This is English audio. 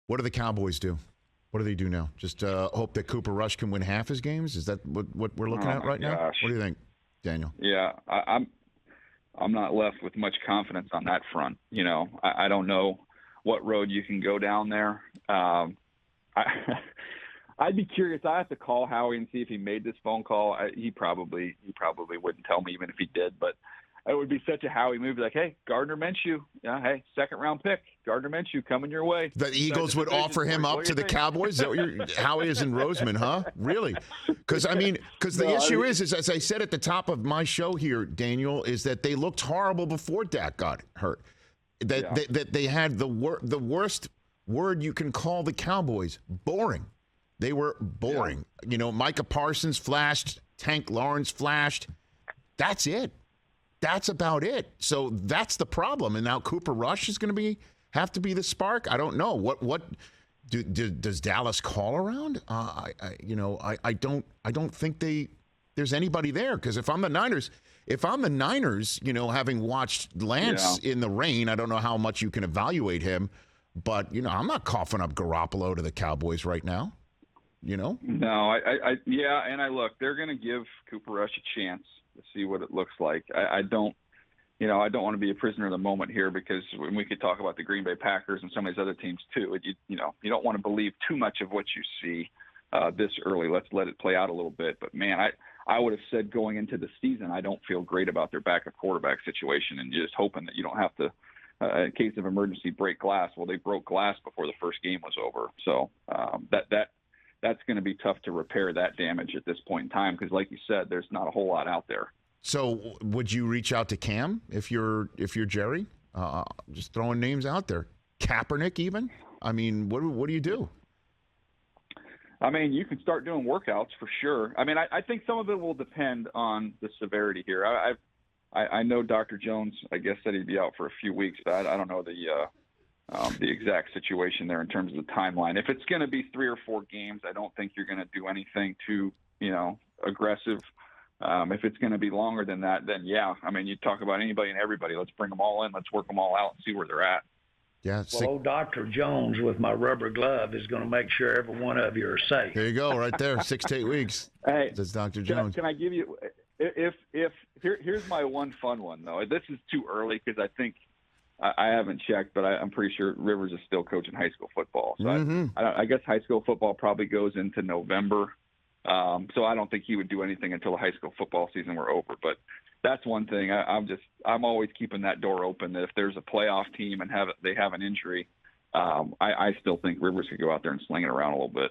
What do the Cowboys do? What do they do now? Just hope that Cooper Rush can win half his games? Is that what we're looking at right now? What do you think, Daniel? Yeah, I'm not left with much confidence on that front. You know, I don't know what road you can go down there. I'd be curious. I have to call Howie and see if he made this phone call. He probably wouldn't tell me even if he did, but it would be such a Howie move. Like, hey, Gardner Minshew, hey, second-round pick, Gardner Minshew coming your way. The Eagles would offer him up to the Cowboys? Is that what Howie is in Roseman, huh? Really? Because the issue is, as I said at the top of my show here, Daniel, is that they looked horrible before Dak got hurt. That they had the worst word you can call the Cowboys, boring. They were boring. Yeah. You know, Micah Parsons flashed, Tank Lawrence flashed. That's it. That's about it. So that's the problem. And now Cooper Rush is going to have to be the spark. I don't know. What does Dallas call around? I don't think there's anybody there, because if I'm the Niners, you know, having watched Lance in the rain, I don't know how much you can evaluate him, but you know, I'm not coughing up Garoppolo to the Cowboys right now. You know? No, and I look, they're going to give Cooper Rush a chance to see what it looks like. I don't want to be a prisoner of the moment here, because when we could talk about the Green Bay Packers and some of these other teams too, you don't want to believe too much of what you see this early. Let's let it play out a little bit. But man, I would have said going into the season, I don't feel great about their backup quarterback situation, and just hoping that you don't have to, in case of emergency, break glass. Well, they broke glass before the first game was over, so that's going to be tough to repair that damage at this point in time, because, like you said, there's not a whole lot out there. So, would you reach out to Cam if you're Jerry? Just throwing names out there. Kaepernick, even. I mean, what do you do? I mean, you can start doing workouts for sure. I mean, I think some of it will depend on the severity here. I know Dr. Jones, I guess, said he'd be out for a few weeks, but I don't know the exact situation there in terms of the timeline. If it's going to be 3 or 4 games, I don't think you're going to do anything too, aggressive. If it's going to be longer than that, then yeah. I mean, you talk about anybody and everybody. Let's bring them all in. Let's work them all out and see where they're at. Yeah. Well, old Dr. Jones with my rubber glove is going to make sure every one of you are safe. There you go, right there. 6 to 8 weeks. Hey, that's Dr. Jones. Can I give you? Here's my one fun one though. This is too early, because I think I haven't checked, but I'm pretty sure Rivers is still coaching high school football. So I guess high school football probably goes into November. So I don't think he would do anything until the high school football season were over. But that's one thing. I'm always keeping that door open, that if there's a playoff team and they have an injury, I still think Rivers could go out there and sling it around a little bit.